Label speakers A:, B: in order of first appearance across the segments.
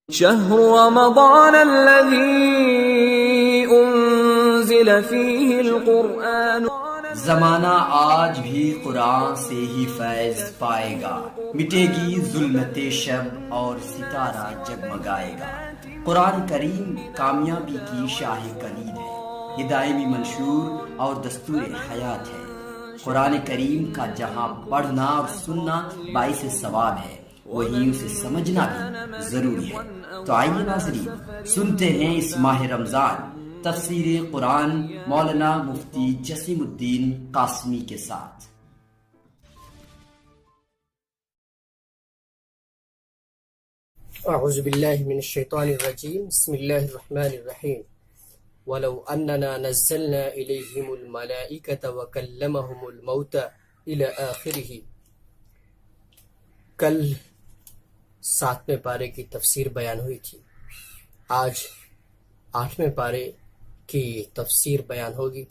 A: شهر رمضان الذي انزل فيه القرآن
B: زمانہ آج بھی قرآن سے ہی فیض پائے گا، مٹے گی ظلمت شب اور ستارہ جگمگائے گا۔ قرآن کریم کامیابی کی شاہ کلید ہے، یہ دائمی منشور اور دستور حیات ہے۔ قرآن کریم کا جہاں پڑھنا اور سننا باعث ثواب ہے، وہیں اسے سمجھنا بھی ضروری ہے۔ تو آئیے ناظرین سنتے ہیں اس ماہ رمضان تفسیر قرآن مولانا مفتی جسیم الدین قاسمی کے ساتھ۔
C: اعوذ باللہ من الشیطان الرجیم، بسم اللہ الرحمن الرحیم۔ وَلَوْ أَنَّنَا نَزَّلْنَا إِلَيْهِمُ الْمَلَائِكَةَ وَكَلَّمَهُمُ الْمَوْتَ إِلَى آخِرِهِ۔ کل 7ویں پارے کی تفسیر بیان ہوئی تھی، آج 8ویں پارے کی تفسیر بیان ہوگی۔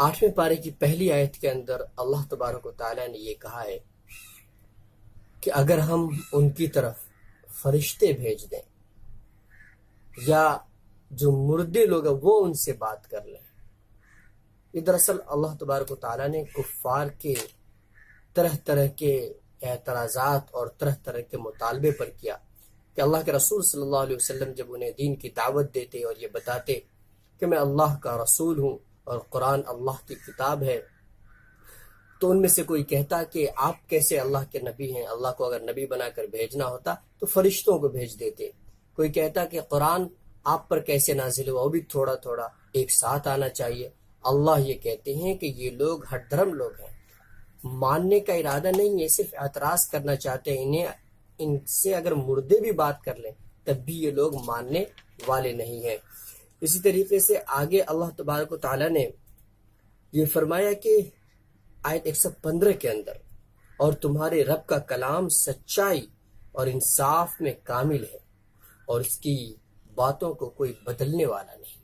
C: 8ویں پارے کی پہلی آیت کے اندر اللہ تبارک و تعالیٰ نے یہ کہا ہے کہ اگر ہم ان کی طرف فرشتے بھیج دیں یا جو مردے لوگ ہیں وہ ان سے بات کر لیں۔ یہ دراصل اللہ تبارک و تعالیٰ نے کفار کے طرح طرح کے اعتراضات اور طرح طرح کے مطالبے پر کیا کہ اللہ کے رسول صلی اللہ علیہ وسلم جب انہیں دین کی دعوت دیتے اور یہ بتاتے کہ میں اللہ کا رسول ہوں اور قرآن اللہ کی کتاب ہے، تو ان میں سے کوئی کہتا کہ آپ کیسے اللہ کے نبی ہیں، اللہ کو اگر نبی بنا کر بھیجنا ہوتا تو فرشتوں کو بھیج دیتے۔ کوئی کہتا کہ قرآن آپ پر کیسے نازل ہوا، وہ بھی تھوڑا تھوڑا ایک ساتھ آنا چاہیے۔ اللہ یہ کہتے ہیں کہ یہ لوگ ہٹ دھرم لوگ ہیں، ماننے کا ارادہ نہیں ہے، صرف اعتراض کرنا چاہتے ہیں۔ ان سے اگر مردے بھی بات کر لیں تب بھی یہ لوگ ماننے والے نہیں ہیں۔ اسی طریقے سے آگے اللہ تبارک و تعالیٰ نے یہ فرمایا کہ آیت 115 کے اندر، اور تمہارے رب کا کلام سچائی اور انصاف میں کامل ہے اور اس کی باتوں کو کوئی بدلنے والا نہیں۔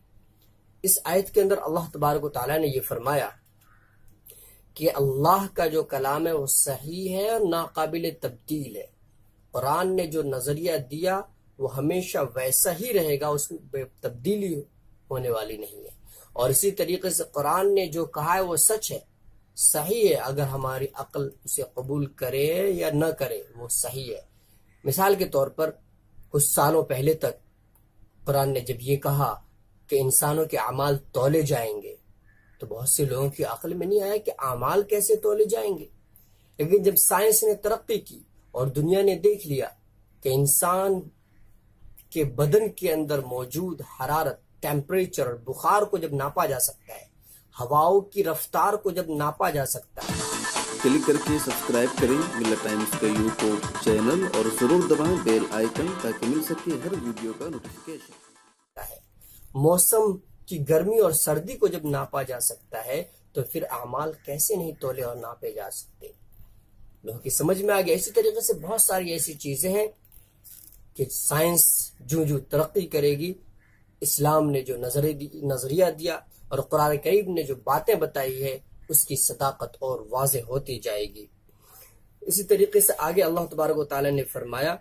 C: اس آیت کے اندر اللہ تبارک و تعالیٰ نے یہ فرمایا کہ اللہ کا جو کلام ہے وہ صحیح ہے اور ناقابل تبدیل ہے۔ قرآن نے جو نظریہ دیا وہ ہمیشہ ویسا ہی رہے گا، اس میں تبدیلی ہونے والی نہیں ہے۔ اور اسی طریقے سے قرآن نے جو کہا ہے وہ سچ ہے، صحیح ہے، اگر ہماری عقل اسے قبول کرے یا نہ کرے وہ صحیح ہے۔ مثال کے طور پر کچھ سالوں پہلے تک قرآن نے جب یہ کہا کہ انسانوں کے اعمال تولے جائیں گے تو بہت سے لوگوں کی عقل میں نہیں آیا کہ اعمال کیسے تولے جائیں گے۔ لیکن جب سائنس نے ترقی کی اور دنیا نے دیکھ لیا کہ انسان کے بدن کے اندر موجود حرارت، ٹیمپریچر اور بخار کو جب ناپا جا سکتا ہے، ہواؤں کی رفتار کو جب ناپا جا سکتا ہے،
D: کلک کر کے سبسکرائب کریں ملت ٹائمز کا یوٹیوب چینل اور ضرور دبائیں بیل آئیکن تاکہ مل سکے ہر ویڈیو کا نوٹیفیکیشن۔
C: موسم کی گرمی اور سردی کو جب ناپا جا سکتا ہے تو پھر اعمال کیسے نہیں تولے اور ناپے جا سکتے؟ لوگوں کی سمجھ میں آ گیا۔ اسی طریقے سے بہت ساری ایسی چیزیں ہیں کہ سائنس جو ترقی کرے گی، اسلام نے جو نظریہ دیا اور قرآن کریم نے جو باتیں بتائی ہے اس کی صداقت اور واضح ہوتی جائے گی۔ اسی طریقے سے آگے اللہ تبارک و تعالیٰ نے فرمایا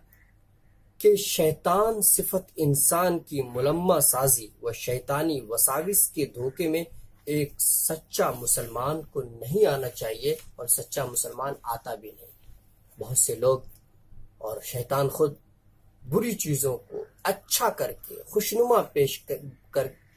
C: کہ شیطان صفت انسان کی ملمہ سازی و شیطانی وساوس کے دھوکے میں ایک سچا مسلمان کو نہیں آنا چاہیے، اور سچا مسلمان آتا بھی نہیں۔ بہت سے لوگ اور شیطان خود بری چیزوں کو اچھا کر کے خوشنما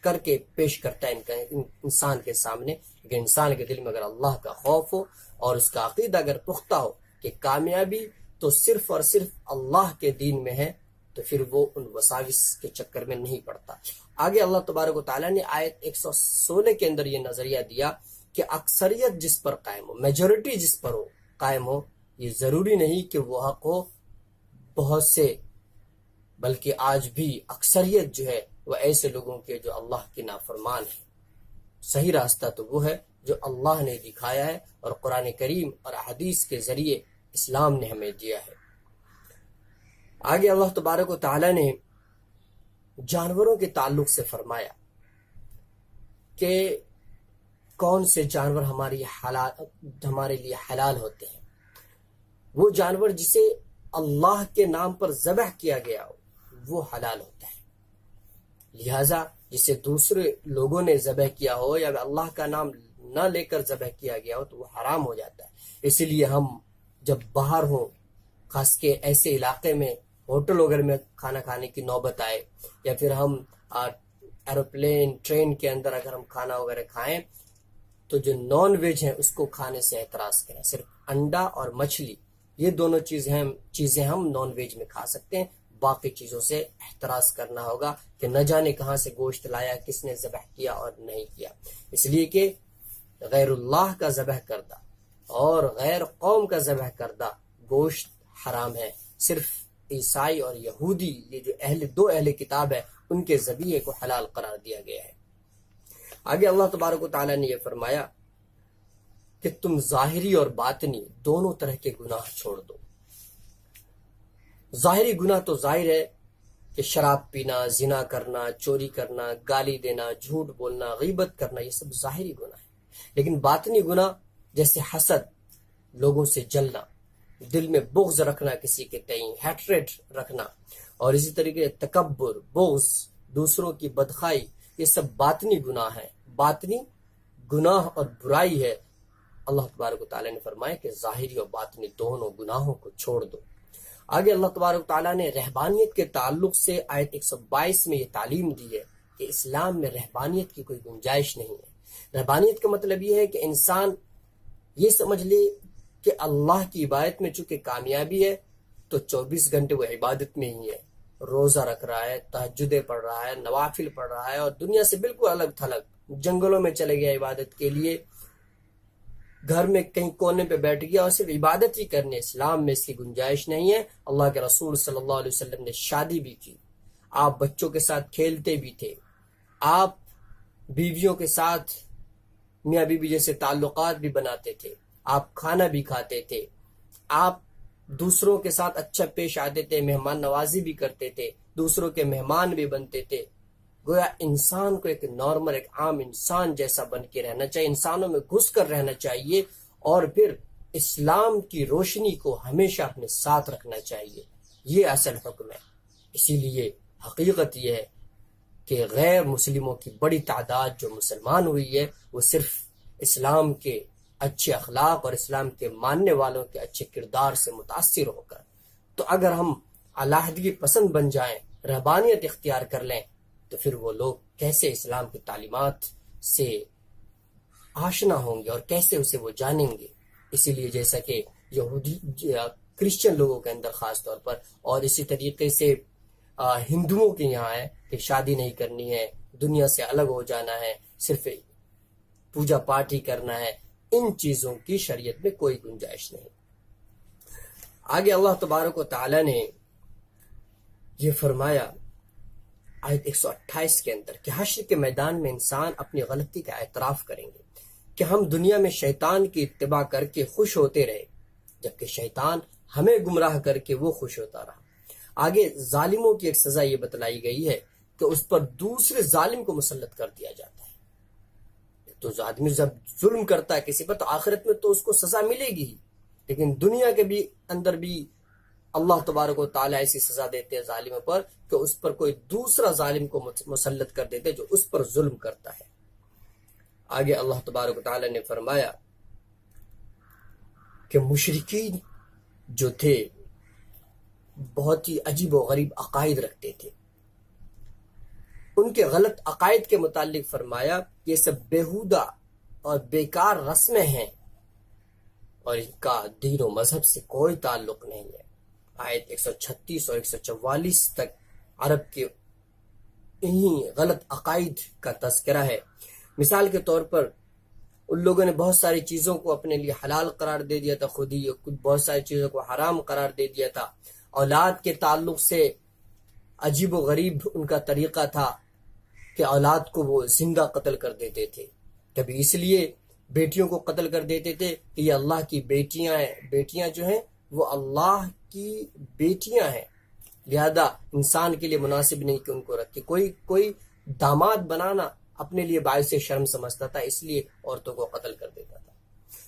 C: کر کے پیش کرتا ہے انسان کے سامنے، لیکن انسان کے دل میں اگر اللہ کا خوف ہو اور اس کا عقیدہ اگر پختہ ہو کہ کامیابی تو صرف اور صرف اللہ کے دین میں ہے، تو پھر وہ ان وساوس کے چکر میں نہیں پڑتا۔ آگے اللہ تبارک و تعالیٰ نے آیت 116 کے اندر یہ نظریہ دیا کہ اکثریت جس پر قائم ہو، میجورٹی جس پر ہو قائم ہو، یہ ضروری نہیں کہ وہ حق ہو بہت سے، بلکہ آج بھی اکثریت جو ہے وہ ایسے لوگوں کے جو اللہ کی نافرمان ہے۔ صحیح راستہ تو وہ ہے جو اللہ نے دکھایا ہے اور قرآن کریم اور احادیث کے ذریعے اسلام نے ہمیں دیا ہے۔ آگے اللہ تبارک و تعالیٰ نے جانوروں کے تعلق سے فرمایا کہ کون سے جانور ہمارے لیے حلال ہوتے ہیں۔ وہ جانور جسے اللہ کے نام پر ذبح کیا گیا ہو، وہ حلال ہوتا ہے. لہذا جسے دوسرے لوگوں نے ذبح کیا ہو یا اللہ کا نام نہ لے کر ذبح کیا گیا ہو تو وہ حرام ہو جاتا ہے. اس لیے ہم جب باہر ہوں، خاص کے ایسے علاقے میں ہوٹل وغیرہ میں کھانا کھانے کی نوبت آئے، یا پھر ہم ایروپلین ٹرین کے اندر اگر ہم کھانا وغیرہ کھائیں تو جو نان ویج ہیں اس کو کھانے سے اعتراض کریں. صرف انڈا اور مچھلی یہ دونوں چیزیں ہم نان ویج میں کھا سکتے ہیں. باقی چیزوں سے احتراز کرنا ہوگا کہ نہ جانے کہاں سے گوشت لایا، کس نے ذبح کیا اور نہیں کیا. اس لیے کہ غیر اللہ کا ذبح کردہ اور غیر قوم کا ذبح کردہ گوشت حرام ہے. صرف عیسائی اور یہودی، یہ جو دو اہل کتاب ہے، ان کے ذبیحے کو حلال قرار دیا گیا ہے. آگے اللہ تبارک و تعالیٰ نے یہ فرمایا کہ تم ظاہری اور باطنی دونوں طرح کے گناہ چھوڑ دو. ظاہری گناہ تو ظاہر ہے کہ شراب پینا، زنا کرنا، چوری کرنا، گالی دینا، جھوٹ بولنا، غیبت کرنا، یہ سب ظاہری گناہ ہے. لیکن باطنی گناہ جیسے حسد، لوگوں سے جلنا، دل میں بغض رکھنا، کسی کے تئیں ہیٹریٹ رکھنا، اور اسی طریقے تکبر، بغض، دوسروں کی بدخائی، یہ سب باطنی گناہ ہیں. باطنی گناہ اور برائی ہے. اللہ تبارک و تعالیٰ نے فرمایا کہ ظاہری اور باطنی دونوں گناہوں کو چھوڑ دو. آگے اللہ تبارک و تعالیٰ نے رہبانیت کے تعلق سے آیت 122 میں یہ تعلیم دی ہے کہ اسلام میں رہبانیت کی کوئی گنجائش نہیں ہے. رہبانیت کا مطلب یہ ہے کہ انسان یہ سمجھ لے کہ اللہ کی عبادت میں چونکہ کامیابی ہے تو 24 گھنٹے وہ عبادت میں ہی ہے. روزہ رکھ رہا ہے، تہجدیں پڑھ رہا ہے، نوافل پڑھ رہا ہے، اور دنیا سے بالکل الگ تھلگ جنگلوں میں چلے گیا عبادت کے لیے، گھر میں کہیں کونے پہ بیٹھ گیا اور صرف عبادت ہی کرنے. اسلام میں اس کی گنجائش نہیں ہے. اللہ کے رسول صلی اللہ علیہ وسلم نے شادی بھی کی، آپ بچوں کے ساتھ کھیلتے بھی تھے، آپ بیویوں کے ساتھ میاں بیوی جیسے تعلقات بھی بناتے تھے، آپ کھانا بھی کھاتے تھے، آپ دوسروں کے ساتھ اچھا پیش آتے تھے، مہمان نوازی بھی کرتے تھے، دوسروں کے مہمان بھی بنتے تھے. گویا انسان کو ایک نارمل، ایک عام انسان جیسا بن کے رہنا چاہیے، انسانوں میں گھس کر رہنا چاہیے، اور پھر اسلام کی روشنی کو ہمیشہ اپنے ساتھ رکھنا چاہیے. یہ اصل حکم ہے. اسی لیے حقیقت یہ ہے کہ غیر مسلموں کی بڑی تعداد جو مسلمان ہوئی ہے وہ صرف اسلام کے اچھے اخلاق اور اسلام کے ماننے والوں کے اچھے کردار سے متاثر ہو کر. تو اگر ہم علیحدگی پسند بن جائیں، رہبانیت اختیار کر لیں، تو پھر وہ لوگ کیسے اسلام کی تعلیمات سے آشنا ہوں گے اور کیسے اسے وہ جانیں گے. اسی لیے جیسا کہ یہودی کرسچن لوگوں کے اندر خاص طور پر، اور اسی طریقے سے ہندوؤں کے یہاں ہے کہ شادی نہیں کرنی ہے، دنیا سے الگ ہو جانا ہے، صرف پوجا پاٹ ہی کرنا ہے، ان چیزوں کی شریعت میں کوئی گنجائش نہیں. آگے اللہ تبارک و تعالی نے یہ فرمایا آیت 128 کے اندر کہ حشر کے میدان میں انسان اپنی غلطی کا اعتراف کریں گے کہ ہم دنیا میں شیطان کی اتباع کر کے خوش ہوتے رہے، جبکہ شیطان ہمیں گمراہ کر کے وہ خوش ہوتا رہا. آگے ظالموں کی ایک سزا یہ بتلائی گئی ہے کہ اس پر دوسرے ظالم کو مسلط کر دیا جاتا ہے. تو آدمی جب ظلم کرتا ہے کسی پر تو آخرت میں تو اس کو سزا ملے گی ہی، لیکن دنیا کے بھی اندر بھی اللہ تبارک و تعالیٰ ایسی سزا دیتے ہیں ظالموں پر کہ اس پر کوئی دوسرا ظالم کو مسلط کر دیتے جو اس پر ظلم کرتا ہے. آگے اللہ تبارک و تعالیٰ نے فرمایا کہ مشرکین جو تھے بہت ہی عجیب و غریب عقائد رکھتے تھے. ان کے غلط عقائد کے متعلق فرمایا یہ سب بیہودہ اور بیکار رسمیں ہیں اور ان کا دین و مذہب سے کوئی تعلق نہیں ہے. آیت 136 اور 144 تک عرب کے انہی غلط عقائد کا تذکرہ ہے. مثال کے طور پر ان لوگوں نے بہت ساری چیزوں کو اپنے لیے حلال قرار دے دیا تھا، خود ہی بہت ساری چیزوں کو حرام قرار دے دیا تھا. اولاد کے تعلق سے عجیب و غریب ان کا طریقہ تھا کہ اولاد کو وہ زندہ قتل کر دیتے تھے. کبھی اس لیے بیٹیوں کو قتل کر دیتے تھے کہ یہ اللہ کی بیٹیاں ہیں، بیٹیاں جو ہیں وہ اللہ کی بیٹیاں ہیں، لہذا انسان کے لیے مناسب نہیں کہ ان کو رکھے. کوئی داماد بنانا اپنے لیے باعث شرم سمجھتا تھا، اس لیے عورتوں کو قتل کر دیتا تھا.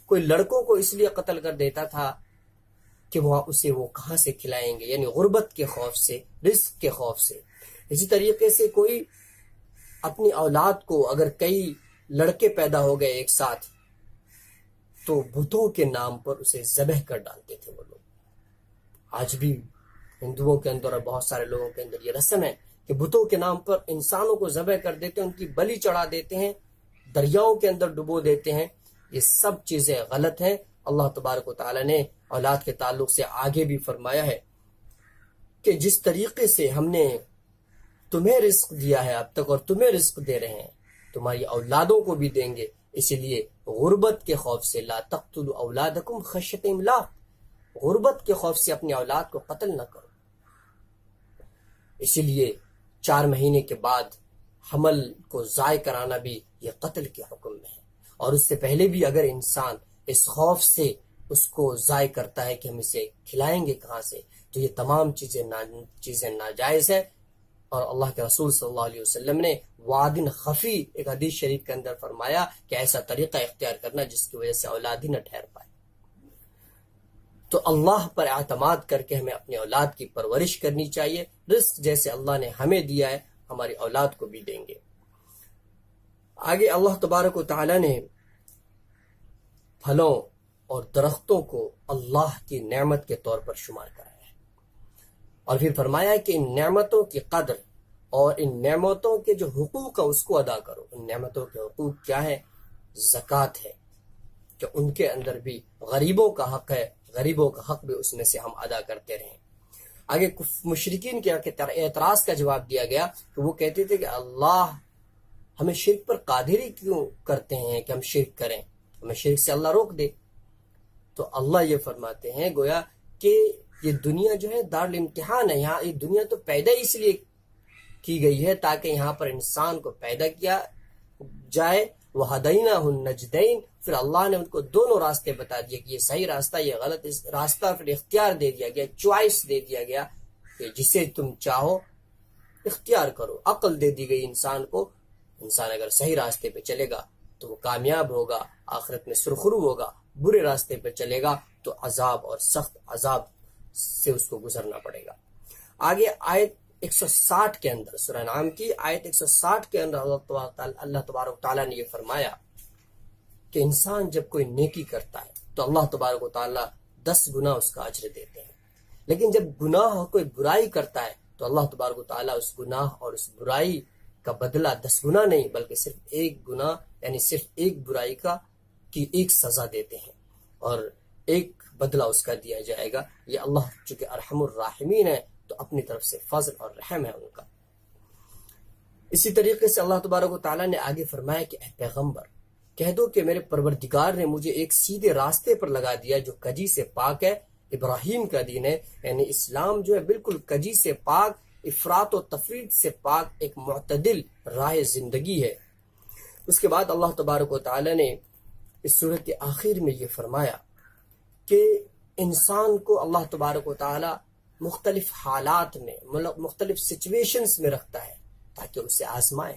C: کوئی لڑکوں کو اس لیے قتل کر دیتا تھا کہ وہاں اسے وہ کہاں سے کھلائیں گے، یعنی غربت کے خوف سے، رزق کے خوف سے۔ اسی طریقے سے کوئی اپنی اولاد کو، اگر کئی لڑکے پیدا ہو گئے ایک ساتھ، تو بتوں کے نام پر اسے ذبح کر ڈالتے تھے وہ لوگ۔ آج بھی ہندوؤں کے اندر اور بہت سارے لوگوں کے اندر یہ رسم ہے کہ بتوں کے نام پر انسانوں کو ذبح کر دیتے ہیں، ان کی بلی چڑھا دیتے ہیں، دریاؤں کے اندر ڈبو دیتے ہیں۔ یہ سب چیزیں غلط ہیں۔ اللہ تبارک و تعالیٰ نے اولاد کے تعلق سے آگے بھی فرمایا ہے کہ جس طریقے سے ہم نے تمہیں رزق دیا ہے اب تک اور تمہیں رزق دے رہے ہیں، تمہاری اولادوں کو بھی دیں گے، اسی لیے غربت کے خوف سے لا تقتلوا اولادکم خشیۃ املاق، غربت کے خوف سے اپنی اولاد کو قتل نہ کرو۔ اسی لیے 4 مہینے کے بعد حمل کو ضائع کرانا بھی یہ قتل کے حکم میں ہے، اور اس سے پہلے بھی اگر انسان اس خوف سے اس کو ضائع کرتا ہے کہ ہم اسے کھلائیں گے کہاں سے، تو یہ تمام چیزیں ناجائز ہیں۔ اور اللہ کے رسول صلی اللہ علیہ وسلم نے وادن خفی ایک حدیث شریف کے اندر فرمایا کہ ایسا طریقہ اختیار کرنا جس کی وجہ سے اولاد ہی نہ ٹھہر پائے۔ تو اللہ پر اعتماد کر کے ہمیں اپنی اولاد کی پرورش کرنی چاہیے۔ رزق جیسے اللہ نے ہمیں دیا ہے ہماری اولاد کو بھی دیں گے۔ آگے اللہ تبارک و تعالی نے پھلوں اور درختوں کو اللہ کی نعمت کے طور پر شمار کرایا ہے، اور پھر فرمایا کہ ان نعمتوں کی قدر اور ان نعمتوں کے جو حقوق ہیں اس کو ادا کرو۔ ان نعمتوں کے حقوق کیا ہے؟ زکوٰۃ ہے، کہ ان کے اندر بھی غریبوں کا حق ہے، غریبوں کا حق بھی اس میں سے ہم ادا کرتے رہیں۔ آگے مشرکین کے اعتراض کا جواب دیا گیا کہ وہ کہتے تھے کہ اللہ ہمیں شرک پر قادری کیوں کرتے ہیں کہ ہم شرک کریں، ہمیں شرک سے اللہ روک دے۔ تو اللہ یہ فرماتے ہیں گویا کہ یہ دنیا جو ہے دارالامتحان ہے، یہاں یہ دنیا تو پیدا اس لیے کی گئی ہے تاکہ یہاں پر انسان کو پیدا کیا جائے۔ وَهَدَيْنَاهُ النَّجْدَيْنِ، پھر اللہ نے ان کو دونوں راستے بتا دیے کہ یہ صحیح راستہ، یہ غلط راستہ، پھر اختیار دے دیا گیا، چوائس دے دیا گیا کہ جسے تم چاہو اختیار کرو۔ عقل دے دی گئی انسان کو، انسان اگر صحیح راستے پہ چلے گا تو وہ کامیاب ہوگا، آخرت میں سرخرو ہوگا، برے راستے پہ چلے گا تو عذاب اور سخت عذاب سے اس کو گزرنا پڑے گا۔ آگے آیت 160 کے اندر، سورہ انعام کی آیت 160 کے اندر اللہ تبارک تعالیٰ نے یہ فرمایا کہ انسان جب کوئی نیکی کرتا ہے تو اللہ تبارک و تعالیٰ 10 گنا اس کا اجر دیتے ہیں، لیکن جب گناہ کوئی برائی کرتا ہے تو اللہ تبارک و تعالیٰ اس گناہ اور اس برائی کا بدلہ 10 گنا نہیں بلکہ صرف 1 گناہ، یعنی صرف 1 برائی کی 1 سزا دیتے ہیں، اور 1 بدلہ اس کا دیا جائے گا۔ یہ اللہ چونکہ ارحم الراحمین ہے تو اپنی طرف سے فضل اور رحم ہے ان کا۔ اسی طریقے سے اللہ تبارک و تعالیٰ نے آگے فرمایا کہ اے پیغمبر کہہ دو کہ میرے پروردگار نے مجھے ایک سیدھے راستے پر لگا دیا جو کجی سے پاک ہے، ابراہیم کا دین ہے، یعنی اسلام جو ہے بالکل کجی سے پاک، افراط و تفرید سے پاک، ایک معتدل راہ زندگی ہے۔ اس کے بعد اللہ تبارک و تعالیٰ نے اس سورۃ کے آخر میں یہ فرمایا کہ انسان کو اللہ تبارک و تعالیٰ مختلف حالات میں، مختلف سچویشنز میں رکھتا ہے تاکہ اسے آزمائے۔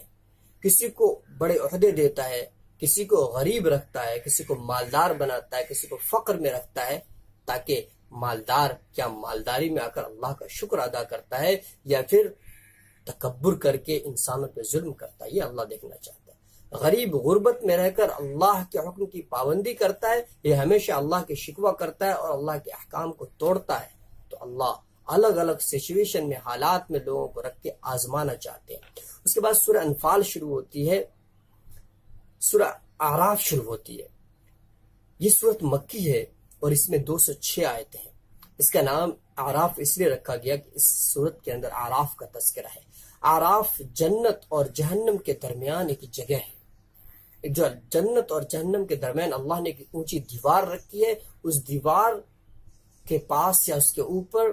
C: کسی کو بڑے عہدے دیتا ہے، کسی کو غریب رکھتا ہے، کسی کو مالدار بناتا ہے، کسی کو فقر میں رکھتا ہے، تاکہ مالدار کیا مالداری میں آ کر اللہ کا شکر ادا کرتا ہے یا پھر تکبر کر کے انسانوں پہ ظلم کرتا ہے، یہ اللہ دیکھنا چاہتا ہے۔ غریب غربت میں رہ کر اللہ کے حکم کی پابندی کرتا ہے، یہ ہمیشہ اللہ کے شکوہ کرتا ہے اور اللہ کے احکام کو توڑتا ہے، تو اللہ الگ الگ سچویشن میں، حالات میں لوگوں کو رکھ کے آزمانا چاہتے ہیں۔ اس کے بعد سورہ انفال شروع ہوتی ہے، سورہ اعراف شروع ہوتی ہے۔ یہ سورت مکی ہے اور اس میں 206 آیتیں ہیں۔ اس کا نام اعراف اس لیے رکھا گیا کہ اس سورت کے اندر اعراف کا تذکرہ ہے۔ اعراف جنت اور جہنم کے درمیان ایک جگہ ہے، جو جنت اور جہنم کے درمیان اللہ نے ایک اونچی دیوار رکھی ہے، اس دیوار کے پاس یا اس کے اوپر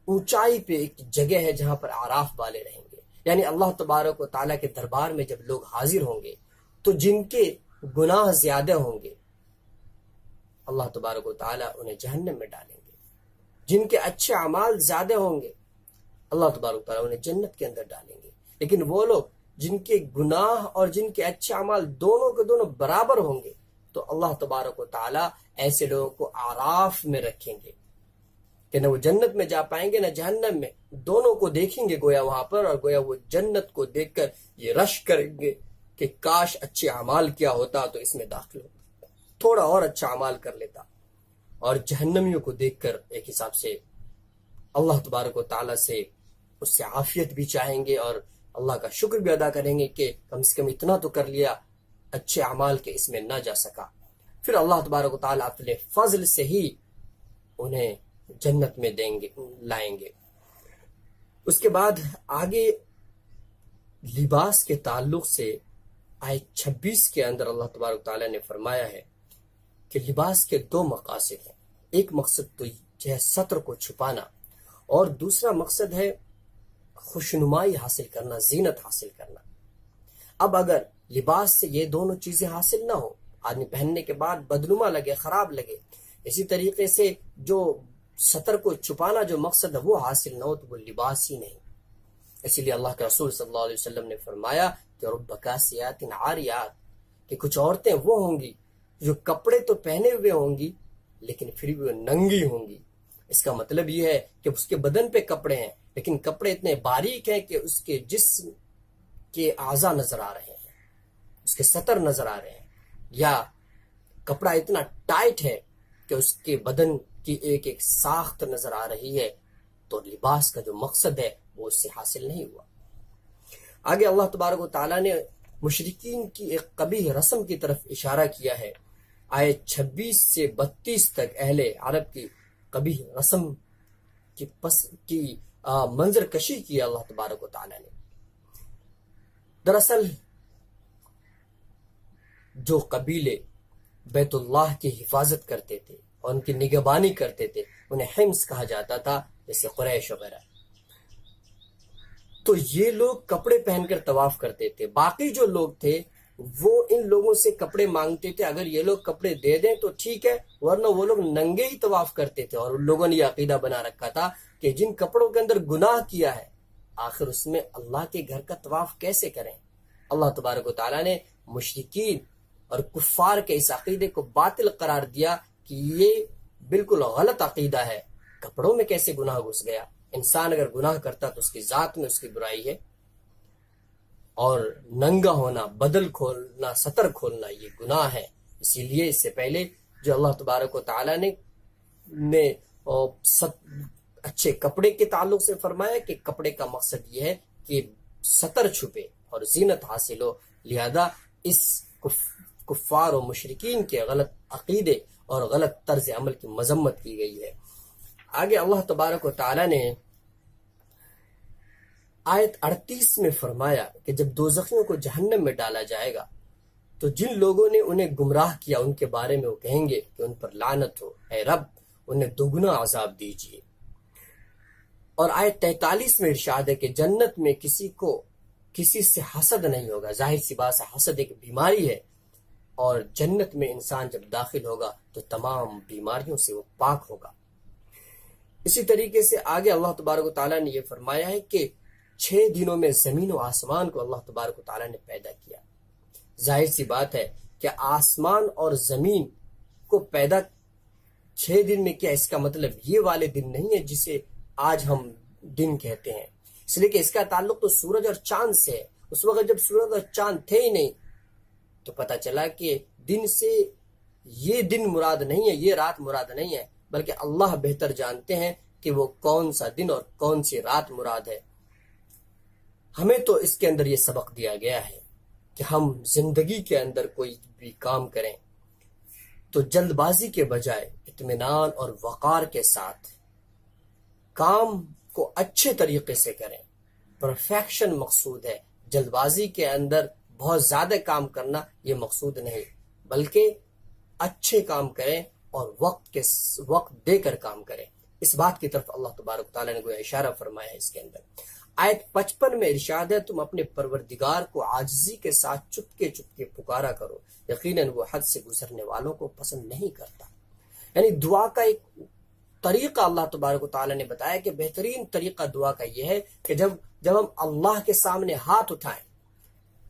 C: اونچائی پہ ایک جگہ ہے جہاں پر اعراف والے رہیں گے، یعنی اللہ تبارک و تعالیٰ کے دربار میں جب لوگ حاضر ہوں گے تو جن کے گناہ زیادہ ہوں گے اللہ تبارک و تعالیٰ انہیں جہنم میں ڈالیں گے، جن کے اچھے اعمال زیادہ ہوں گے اللہ تبارک و تعالیٰ انہیں جنت کے اندر ڈالیں گے، لیکن وہ لوگ جن کے گناہ اور جن کے اچھے اعمال دونوں کے دونوں برابر ہوں گے تو اللہ تبارک و تعالیٰ ایسے لوگوں کو اعراف میں رکھیں گے، کہ نہ وہ جنت میں جا پائیں گے نہ جہنم میں، دونوں کو دیکھیں گے گویا وہاں پر، اور گویا وہ جنت کو دیکھ کر یہ رش کریں گے کہ کاش اچھے اعمال کیا ہوتا تو اس میں داخل ہوتا، تھوڑا اور اچھا اعمال کر لیتا، اور جہنمیوں کو دیکھ کر ایک حساب سے اللہ تبارک و تعالیٰ سے اس سے عافیت بھی چاہیں گے اور اللہ کا شکر بھی ادا کریں گے کہ کم سے کم اتنا تو کر لیا اچھے اعمال کے اس میں نہ جا سکا۔ پھر اللہ تبارک و تعالیٰ اپنے فضل سے ہی انہیں جنت میں لائیں گے۔ اس کے بعد آگے لباس کے تعلق سے آیت 26 کے اندر اللہ تبارک و تعالیٰ نے فرمایا ہے کہ لباس کے دو مقاصد ہیں، ایک مقصد تو جو ہے ستر کو چھپانا، اور دوسرا مقصد ہے خوشنمائی حاصل کرنا، زینت حاصل کرنا۔ اب اگر لباس سے یہ دونوں چیزیں حاصل نہ ہو، آدمی پہننے کے بعد بدنما لگے، خراب لگے، اسی طریقے سے جو ستر کو چھپانا جو مقصد ہے وہ حاصل نہ ہو تو وہ لباس ہی نہیں۔ اسی لیے اللہ کے رسول صلی اللہ علیہ وسلم نے فرمایا کہ رب کاسیات عاریات، کہ کچھ عورتیں وہ ہوں گی جو کپڑے تو پہنے ہوئے ہوں گی لیکن پھر بھی وہ ننگی ہوں گی۔ اس کا مطلب یہ ہے کہ اس کے بدن پہ کپڑے ہیں لیکن کپڑے اتنے باریک ہیں کہ اس کے جسم کے اعضاء نظر آ رہے ہیں، اس کے سطر نظر آ رہے ہیں، یا کپڑا اتنا ٹائٹ ہے کہ اس کے بدن کی ایک ایک ساخت نظر آ رہی ہے، تو لباس کا جو مقصد ہے وہ اس سے حاصل نہیں ہوا۔ آگے اللہ تبارک و تعالیٰ نے مشرکین کی ایک قبیح رسم کی طرف اشارہ کیا ہے۔ آیت 26 سے 32 تک اہل عرب کی قبیح رسم کی منظر کشی کی اللہ تبارک و تعالیٰ نے۔ دراصل جو قبیلے بیت اللہ کی حفاظت کرتے تھے اور ان کی نگہبانی کرتے تھے انہیں حمص کہا جاتا تھا، جیسے قریش وغیرہ۔ تو یہ لوگ کپڑے پہن کر طواف کرتے تھے، باقی جو لوگ تھے وہ ان لوگوں سے کپڑے مانگتے تھے، اگر یہ لوگ کپڑے دے دیں تو ٹھیک ہے، ورنہ وہ لوگ ننگے ہی طواف کرتے تھے۔ اور ان لوگوں نے یہ عقیدہ بنا رکھا تھا کہ جن کپڑوں کے اندر گناہ کیا ہے آخر اس میں اللہ کے گھر کا طواف کیسے کریں۔ اللہ تبارک و تعالیٰ نے مشرکین اور کفار کے اس عقیدے کو باطل قرار دیا کہ یہ بالکل غلط عقیدہ ہے، کپڑوں میں کیسے گناہ گھس گیا؟ انسان اگر گناہ کرتا تو اس کی ذات میں اس کی برائی ہے، اور ننگا ہونا، بدل کھولنا، سطر کھولنا یہ گناہ ہے۔ اسی لیے اس سے پہلے جو اللہ تبارک و تعالیٰ نے اچھے کپڑے کے تعلق سے فرمایا کہ کپڑے کا مقصد یہ ہے کہ سطر چھپے اور زینت حاصل ہو، لہذا اس کفار و مشرکین کے غلط عقیدے اور غلط طرز عمل کی مذمت کی گئی ہے۔ آگے اللہ تبارک و تعالیٰ نے آیت 38 میں فرمایا کہ جب دوزخیوں کو جہنم میں ڈالا جائے گا تو جن لوگوں نے انہیں گمراہ کیا ان کے بارے میں وہ کہیں گے کہ ان پر لعنت ہو، اے رب انہیں دوگنا عذاب دیجیے۔ اور آیت 43 میں ارشاد ہے کہ جنت میں کسی سے حسد نہیں ہوگا۔ ظاہر سی بات ہے حسد ایک بیماری ہے، اور جنت میں انسان جب داخل ہوگا تو تمام بیماریوں سے وہ پاک ہوگا۔ اسی طریقے سے آگے اللہ تبارک و تعالیٰ نے یہ فرمایا ہے کہ 6 دنوں میں زمین و آسمان کو اللہ تبارک و تعالیٰ نے پیدا کیا۔ ظاہر سی بات ہے کہ آسمان اور زمین کو پیدا 6 دن میں کیا، اس کا مطلب یہ والے دن نہیں ہے جسے آج ہم دن کہتے ہیں، اس لیے کہ اس کا تعلق تو سورج اور چاند سے ہے۔ اس وقت جب سورج اور چاند تھے ہی نہیں تو پتہ چلا کہ دن سے یہ دن مراد نہیں ہے، یہ رات مراد نہیں ہے، بلکہ اللہ بہتر جانتے ہیں کہ وہ کون سا دن اور کون سی رات مراد ہے۔ ہمیں تو اس کے اندر یہ سبق دیا گیا ہے کہ ہم زندگی کے اندر کوئی بھی کام کریں تو جلد بازی کے بجائے اطمینان اور وقار کے ساتھ کام کو اچھے طریقے سے کریں۔ پرفیکشن مقصود ہے، جلد بازی کے اندر بہت زیادہ کام کرنا یہ مقصود نہیں، بلکہ اچھے کام کریں اور وقت دے کر کام کریں۔ اس بات کی طرف اللہ تبارک و تعالیٰ نے کوئی اشارہ فرمایا ہے اس کے اندر۔ آیت 55 میں ارشاد ہے تم اپنے پروردگار کو عاجزی کے ساتھ چپکے پکارا کرو، یقیناً وہ حد سے گزرنے والوں کو پسند نہیں کرتا۔ یعنی دعا کا ایک طریقہ اللہ تبارک و تعالیٰ نے بتایا کہ بہترین طریقہ دعا کا یہ ہے کہ جب ہم اللہ کے سامنے ہاتھ اٹھائیں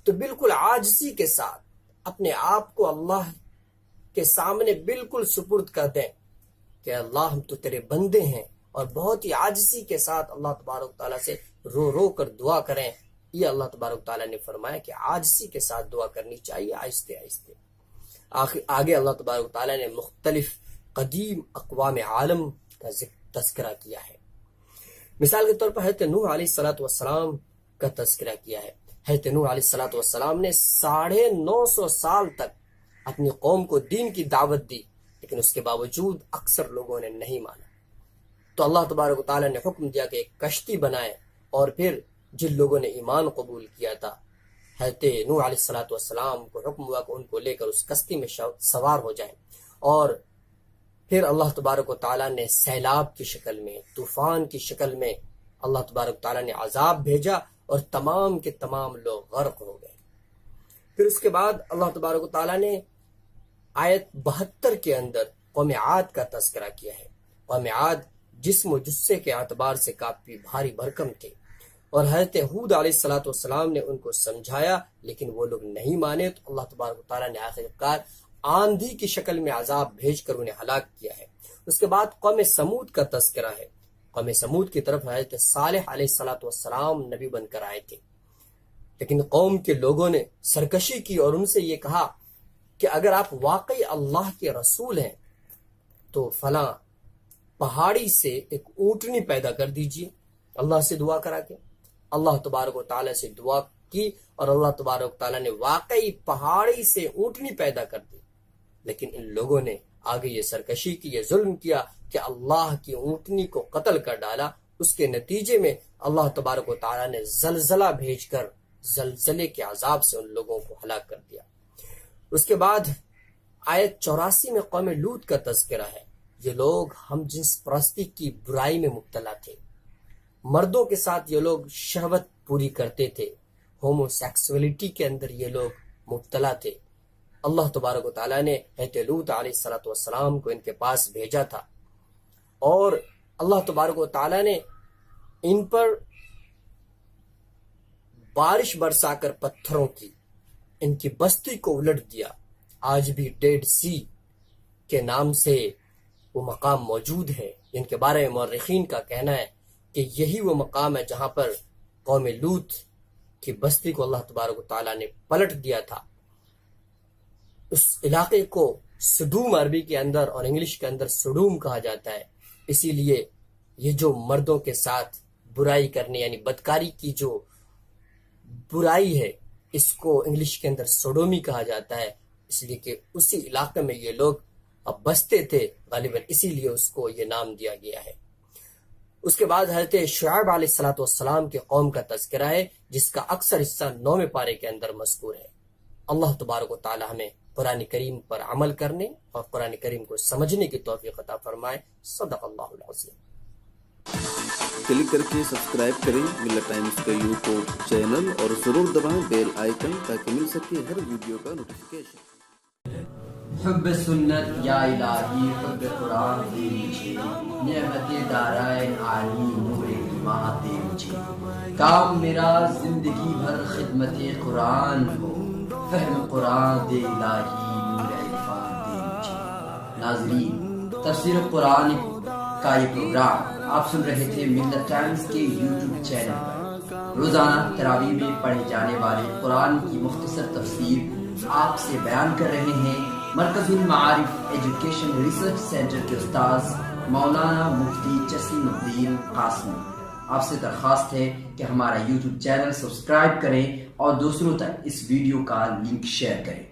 C: تو بالکل عاجزی کے ساتھ اپنے آپ کو اللہ کے سامنے بالکل سپرد کر دیں کہ اللہ ہم تو تیرے بندے ہیں اور بہت ہی عاجزی کے ساتھ اللہ تبارک تعالیٰ سے رو رو کر دعا کریں. یہ اللہ تبارک تعالیٰ نے فرمایا کہ عاجزی کے ساتھ دعا کرنی چاہیے، آہستہ آہستہ. آگے اللہ تبارک تعالیٰ نے مختلف قدیم اقوام عالم کا تذکرہ کیا ہے. مثال کے طور پر حضرت نوح علیہ السلام کا تذکرہ کیا ہے. حضرت نوح علیہ السلام نے 950 سال تک اپنی قوم کو دین کی دعوت دی، لیکن اس کے باوجود اکثر لوگوں نے نہیں مانا. تو اللہ تبارک و تعالیٰ نے حکم دیا کہ ایک کشتی بنائے، اور پھر جن لوگوں نے ایمان قبول کیا تھا حضرت نوح علیہ السلام کو حکم ہوا کہ ان کو لے کر اس کشتی میں سوار ہو جائیں. اور پھر اللہ تبارک و تعالیٰ نے سیلاب کی شکل میں، طوفان کی شکل میں اللہ تبارک و تعالیٰ نے عذاب بھیجا اور تمام کے تمام لوگ غرق ہو گئے. پھر اس کے بعد اللہ تبارک و تعالیٰ نے آیت 72 کے اندر قوم عاد کا تذکرہ کیا ہے. قوم عاد جسم و جثے کے اعتبار سے کافی بھاری بھرکم تھے، اور حضرت ہود علیہ السلام نے ان کو سمجھایا لیکن وہ لوگ نہیں مانے. تو اللہ تبارک و تعالیٰ نے آخرکار آندھی کی شکل میں عذاب بھیج کر انہیں ہلاک کیا ہے. اس کے بعد قوم سمود کا تذکرہ ہے. قوم سمود کی طرف حضرت صالح علیہ السلام نبی بن کر آئے تھے، لیکن قوم کے لوگوں نے سرکشی کی اور ان سے یہ کہا کہ اگر آپ واقعی اللہ کے رسول ہیں تو فلاں پہاڑی سے ایک اونٹنی پیدا کر دیجئے اللہ سے دعا کرا کے. اللہ تبارک و تعالیٰ سے دعا کی اور اللہ تبارک و تعالیٰ نے واقعی پہاڑی سے اونٹنی پیدا کر دی. لیکن ان لوگوں نے آگے یہ سرکشی کی، یہ ظلم کیا کہ اللہ کی اونٹنی کو قتل کر ڈالا. اس کے نتیجے میں اللہ تبارک و تعالیٰ نے زلزلہ بھیج کر زلزلے کے عذاب سے ان لوگوں کو ہلاک کر دیا. اس کے بعد آیت 84 میں قوم لوط کا تذکرہ ہے. یہ لوگ ہم جنس پرستی کی برائی میں مبتلا تھے. مردوں کے ساتھ یہ لوگ شہوت پوری کرتے تھے، ہومو سیکسولیٹی کے اندر یہ لوگ مبتلا تھے. اللہ تبارک و تعالیٰ نے حضرت لوط علیہ السلام کو ان کے پاس بھیجا تھا، اور اللہ تبارک و تعالیٰ نے ان پر بارش برسا کر پتھروں کی ان کی بستی کو الٹ دیا. آج بھی ڈیڈ سی کے نام سے وہ مقام موجود ہے. ان کے بارے میں مورخین کا کہنا ہے کہ یہی وہ مقام ہے جہاں پر قوم لوط کی بستی کو اللہ تبارک و تعالیٰ نے پلٹ دیا تھا. اس علاقے کو سڈوم عربی کے اندر اور انگلش کے اندر سڈوم کہا جاتا ہے. اسی لیے یہ جو مردوں کے ساتھ برائی کرنے یعنی بدکاری کی جو برائی ہے اس کو انگلش کے اندر سوڈومی کہا جاتا ہے، اس لیے کہ اسی علاقے میں یہ لوگ اب بستے تھے غالباً، اسی لیے اس کو یہ نام دیا گیا ہے. اس کے بعد حضرت شعیب علیہ السلام کے قوم کا تذکرہ ہے جس کا اکثر حصہ 9ویں پارے کے اندر مذکور ہے. اللہ تبارک و تعالی ہمیں قرآن کریم پر عمل کرنے اور قرآن کریم کو سمجھنے کی توفیق عطا فرمائے. صدق اللہ العظیم.
D: کلک کر کے سبسکرائب کریں ملت ٹائمز کا یوٹیوب چینل اور ضرور دبائیں بیل آئیکن تاکہ مل سکے ہر ویڈیو کا نوٹیفیکیشن.
B: حب سنت یا الہی حب قرآن دے مجھے، نعمت دارائن عالی نور ایمان دے مجھے. کام میرا زندگی بھر خدمت قرآن ہو، فہم قرآن دے الہی نور عرفان دے مجھے. ناظرین، تفسیر قرآن کا یہ پروگرام آپ سن رہے تھے ملت ٹائمز کے یوٹیوب چینل پر. روزانہ تراویح میں پڑھے جانے والے قرآن کی مختصر تفسیر آپ سے بیان کر رہے ہیں مرکز المعارف ایجوکیشن ریسرچ سینٹر کے استاذ مولانا مفتی جسیم الدین قاسمی. آپ سے درخواست ہے کہ ہمارا یوٹیوب چینل سبسکرائب کریں اور دوسروں تک اس ویڈیو کا لنک شیئر کریں.